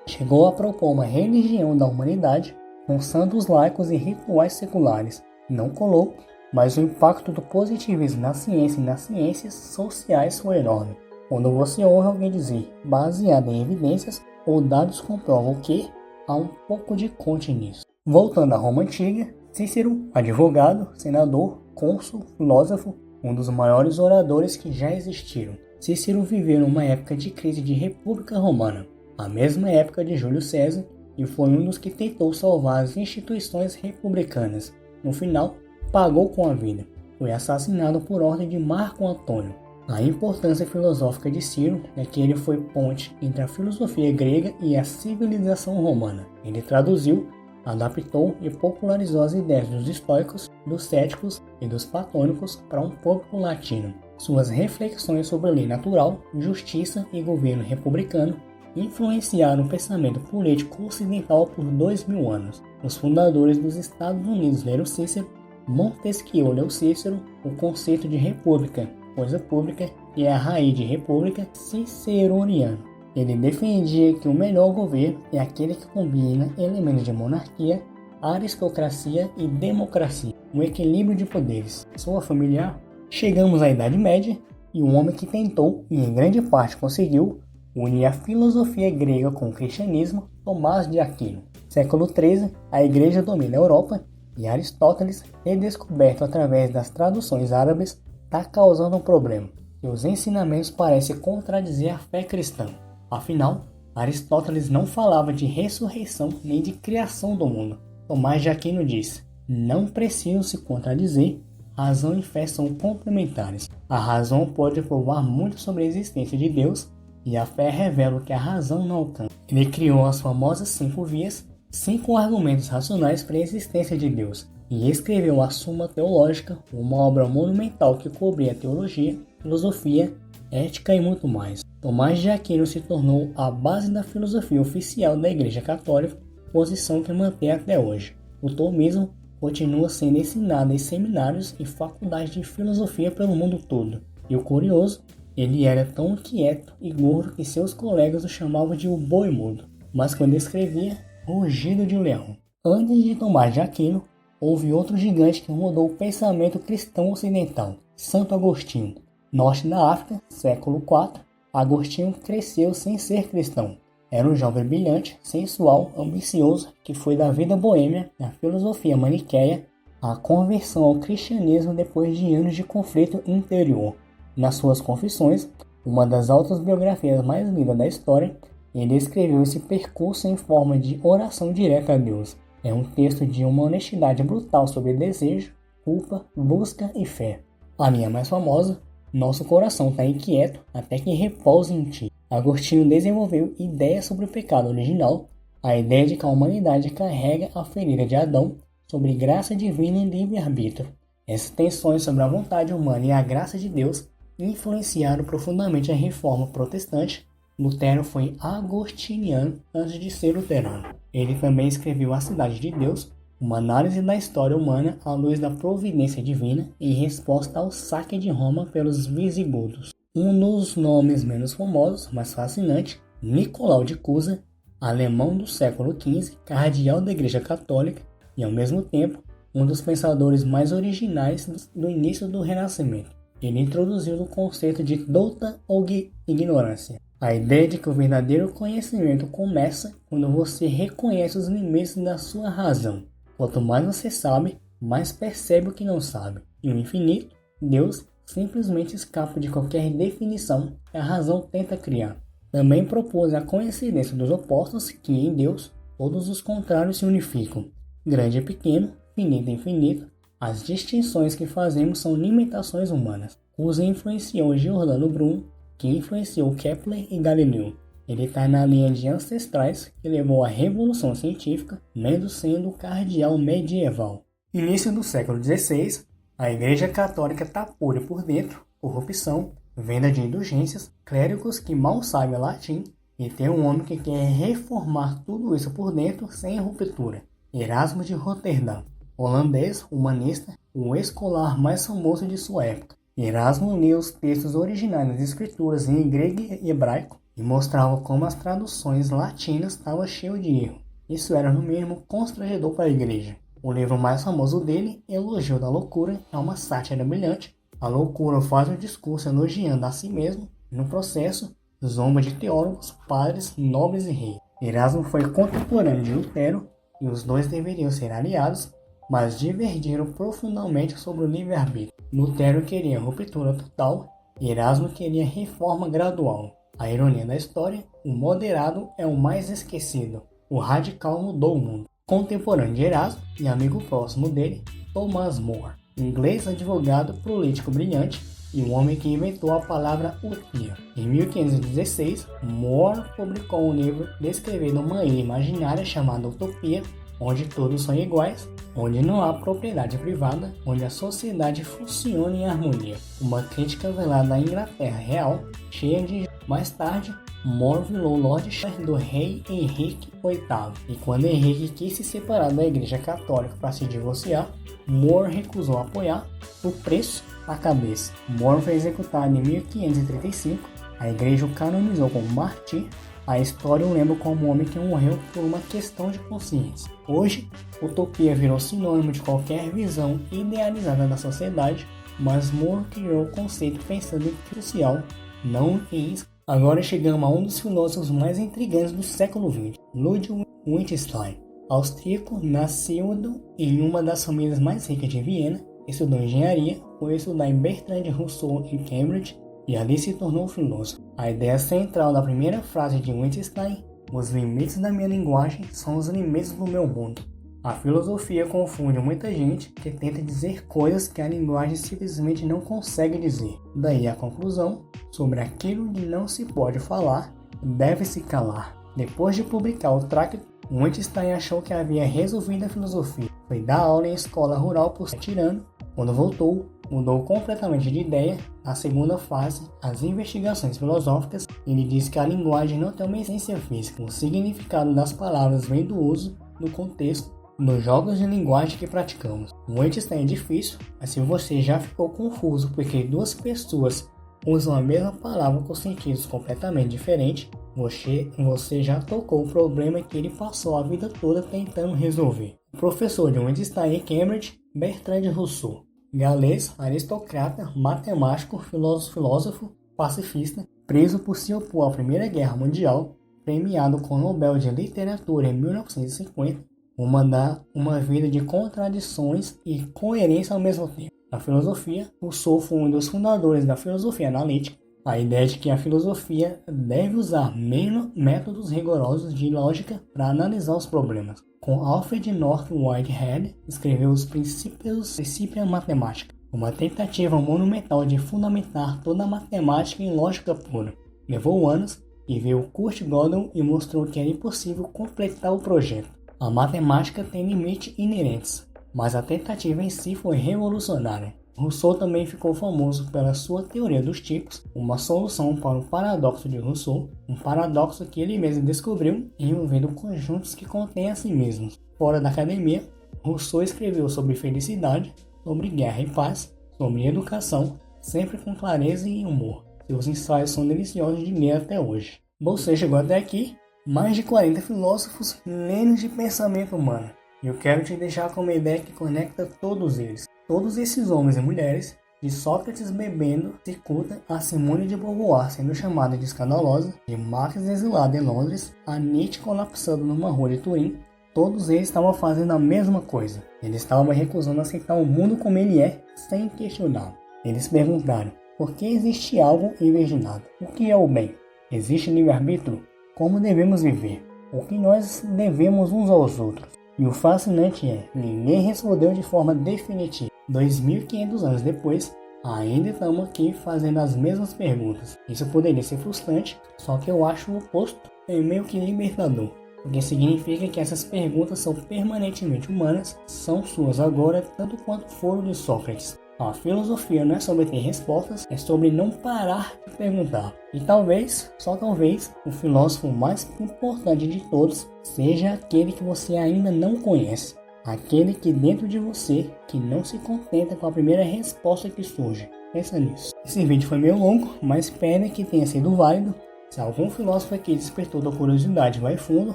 chegou a propor uma religião da humanidade com santos laicos e rituais seculares. Não colou, mas o impacto do positivismo na ciência e nas ciências sociais foi enorme. Quando você ouve alguém dizer baseado em evidências ou dados comprovam que, há um pouco de Comte nisso. Voltando à Roma Antiga, Cícero, advogado, senador, cônsul, filósofo, um dos maiores oradores que já existiram. Cícero viveu numa época de crise de República Romana, a mesma época de Júlio César, e foi um dos que tentou salvar as instituições republicanas. No final, pagou com a vida. Foi assassinado por ordem de Marco Antônio. A importância filosófica de Ciro é que ele foi ponte entre a filosofia grega e a civilização romana. Ele traduziu, adaptou e popularizou as ideias dos estoicos, dos céticos e dos platônicos para um público latino. Suas reflexões sobre lei natural, justiça e governo republicano influenciaram o pensamento político ocidental por 2000 anos. Os fundadores dos Estados Unidos leram Cícero, Montesquieu leu Cícero, o conceito de república, coisa pública, e a raiz de república, ciceroniano. Ele defendia que o melhor governo é aquele que combina elementos de monarquia, aristocracia e democracia, um equilíbrio de poderes. Soa familiar? Chegamos à Idade Média e um homem que tentou, e em grande parte conseguiu, unir a filosofia grega com o cristianismo, Tomás de Aquino. Século XIII, a Igreja domina a Europa e Aristóteles, redescoberto através das traduções árabes, está causando um problema. Seus ensinamentos parecem contradizer a fé cristã. Afinal, Aristóteles não falava de ressurreição nem de criação do mundo. Tomás de Aquino diz: não precisam se contradizer, razão e fé são complementares. A razão pode provar muito sobre a existência de Deus, e a fé revela o que a razão não alcança. Ele criou as famosas 5 vias, 5 argumentos racionais para a existência de Deus, e escreveu a Suma Teológica, uma obra monumental que cobria teologia, filosofia, ética e muito mais. Tomás de Aquino se tornou a base da filosofia oficial da Igreja Católica, posição que mantém até hoje. O tomismo continua sendo ensinado em seminários e faculdades de filosofia pelo mundo todo. E o curioso, ele era tão quieto e gordo que seus colegas o chamavam de o boi mudo, mas quando escrevia, rugido de um leão. Antes de Tomás de Aquino, houve outro gigante que mudou o pensamento cristão ocidental, Santo Agostinho. Norte da África, século IV, Agostinho cresceu sem ser cristão. Era um jovem brilhante, sensual, ambicioso, que foi da vida boêmia, da filosofia maniqueia, à conversão ao cristianismo depois de anos de conflito interior. Nas suas Confissões, uma das autobiografias mais lidas da história, ele escreveu esse percurso em forma de oração direta a Deus. É um texto de uma honestidade brutal sobre desejo, culpa, busca e fé. A minha mais famosa, nosso coração está inquieto até que repouse em ti. Agostinho desenvolveu ideias sobre o pecado original, a ideia de que a humanidade carrega a ferida de Adão, sobre graça divina e livre-arbítrio. Essas tensões sobre a vontade humana e a graça de Deus influenciaram profundamente a reforma protestante. Lutero foi agostiniano antes de ser luterano. Ele também escreveu A Cidade de Deus, uma análise da história humana à luz da providência divina em resposta ao saque de Roma pelos visigodos. Um dos nomes menos famosos, mas fascinante, Nicolau de Cusa, alemão do século XV, cardeal da Igreja Católica e, ao mesmo tempo, um dos pensadores mais originais do início do Renascimento. Ele introduziu o conceito de douta ou ignorância, a ideia de que o verdadeiro conhecimento começa quando você reconhece os limites da sua razão. Quanto mais você sabe, mais percebe o que não sabe. E o infinito, Deus, simplesmente escapa de qualquer definição que a razão tenta criar. Também propôs a coincidência dos opostos que, em Deus, todos os contrários se unificam. Grande e pequeno, finito e infinito, as distinções que fazemos são limitações humanas. Cusa influenciou Giordano Bruno, que influenciou Kepler e Galileu. Ele está na linha de ancestrais que levou à Revolução Científica, mesmo sendo o cardeal medieval. Início do século XVI, a Igreja Católica está podre por dentro, corrupção, venda de indulgências, clérigos que mal sabem latim, e tem um homem que quer reformar tudo isso por dentro sem ruptura. Erasmo de Roterdã, holandês, humanista, o escolar mais famoso de sua época. Erasmo lia os textos originais das escrituras em grego e hebraico e mostrava como as traduções latinas estavam cheias de erro. Isso era no mínimo constrangedor para a igreja. O livro mais famoso dele, Elogio da Loucura, é uma sátira brilhante. A loucura faz um discurso elogiando a si mesmo e, no processo, zomba de teólogos, padres, nobres e reis. Erasmo foi contemporâneo de Lutero e os dois deveriam ser aliados, mas divergiram profundamente sobre o livre-arbítrio. Lutero queria ruptura total, Erasmo queria reforma gradual. A ironia da história, o moderado é o mais esquecido, o radical mudou o mundo. Contemporâneo de Erasmo e amigo próximo dele, Thomas More, inglês, advogado, político brilhante e o homem que inventou a palavra utopia. Em 1516, More publicou um livro descrevendo uma ilha imaginária chamada Utopia, onde todos são iguais, onde não há propriedade privada, onde a sociedade funciona em harmonia. Uma crítica velada à Inglaterra real, cheia de... Mais tarde, More virou Lord Chancellor do rei Henrique VIII, e quando Henrique quis se separar da Igreja Católica para se divorciar, More recusou apoiar por preço à cabeça. More foi executado em 1535, a Igreja o canonizou como mártir. A história o lembra como um homem que morreu por uma questão de consciência. Hoje, utopia virou sinônimo de qualquer visão idealizada da sociedade, mas More criou o conceito pensando em social, não em isso. Agora chegamos a um dos filósofos mais intrigantes do século XX, Ludwig Wittgenstein. Austríaco, nascido em uma das famílias mais ricas de Viena, estudou engenharia, foi estudar em Bertrand Russell em Cambridge e ali se tornou filósofo. A ideia central da primeira frase de Wittgenstein: os limites da minha linguagem são os limites do meu mundo. A filosofia confunde muita gente que tenta dizer coisas que a linguagem simplesmente não consegue dizer. Daí a conclusão: sobre aquilo que não se pode falar, deve-se calar. Depois de publicar o trato, Wittgenstein achou que havia resolvido a filosofia. Foi dar aula em escola rural por ser tirano. Quando voltou, mudou completamente de ideia. A segunda fase, as investigações filosóficas, ele diz que a linguagem não tem uma essência física. O significado das palavras vem do uso, do contexto, dos jogos de linguagem que praticamos. O Wittgenstein é difícil, mas se você já ficou confuso porque duas pessoas usam a mesma palavra com sentidos completamente diferentes, você já tocou o problema que ele passou a vida toda tentando resolver. O professor de Wittgenstein em Cambridge, Bertrand Russell, galês, aristocrata, matemático, filósofo, pacifista, preso por se opor à Primeira Guerra Mundial, premiado com o Nobel de Literatura em 1950, uma vida de contradições e coerência ao mesmo tempo. Na filosofia, Rousseau foi um dos fundadores da filosofia analítica, a ideia de que a filosofia deve usar métodos rigorosos de lógica para analisar os problemas. Com Alfred North Whitehead, escreveu os Principia Mathematica, uma tentativa monumental de fundamentar toda a matemática em lógica pura. Levou anos e veio Kurt Gödel e mostrou que era impossível completar o projeto. A matemática tem limites inerentes, mas a tentativa em si foi revolucionária. Rousseau também ficou famoso pela sua teoria dos tipos, uma solução para o paradoxo de Rousseau, um paradoxo que ele mesmo descobriu envolvendo conjuntos que contêm a si mesmos. Fora da academia, Rousseau escreveu sobre felicidade, sobre guerra e paz, sobre educação, sempre com clareza e humor. Seus ensaios são deliciosos de ler até hoje. Você chegou até aqui? Mais de 40 filósofos plenos de pensamento humano. E eu quero te deixar com uma ideia que conecta todos eles. Todos esses homens e mulheres, de Sócrates bebendo cicuta a Simone de Beauvoir sendo chamada de escandalosa, de Marx exilado em Londres, a Nietzsche colapsando numa rua de Turim, todos eles estavam fazendo a mesma coisa. Eles estavam recusando aceitar o mundo como ele é, sem questioná-lo. Eles perguntaram, por que existe algo em vez de nada? O que é o bem? Existe livre-arbítrio? Como devemos viver? O que nós devemos uns aos outros? E o fascinante é, ninguém respondeu de forma definitiva. 2.500 anos depois, ainda estamos aqui fazendo as mesmas perguntas. Isso poderia ser frustrante, só que eu acho o oposto é meio que libertador. Porque significa que essas perguntas são permanentemente humanas, são suas agora tanto quanto foram de Sócrates. A filosofia não é sobre ter respostas, é sobre não parar de perguntar. E talvez, só talvez, o filósofo mais importante de todos seja aquele que você ainda não conhece. Aquele que dentro de você, que não se contenta com a primeira resposta que surge. Pensa nisso. Esse vídeo foi meio longo, mas espero que tenha sido válido. Se algum filósofo aqui despertou tua curiosidade, vai fundo,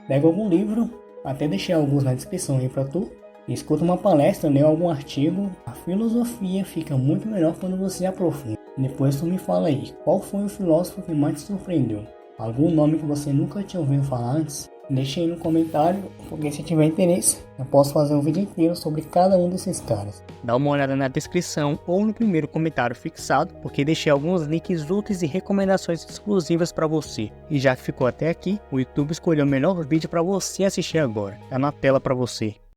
pega algum livro, até deixei alguns na descrição aí pra tu. Escuta uma palestra, lê algum artigo. A filosofia fica muito melhor quando você aprofunda. Depois tu me fala aí, qual foi o filósofo que mais te surpreendeu? Algum nome que você nunca tinha ouvido falar antes? Deixe aí no comentário, porque se tiver interesse, eu posso fazer um vídeo inteiro sobre cada um desses caras. Dá uma olhada na descrição ou no primeiro comentário fixado, porque deixei alguns links úteis e recomendações exclusivas para você. E já que ficou até aqui, o YouTube escolheu o melhor vídeo para você assistir agora. Tá na tela para você.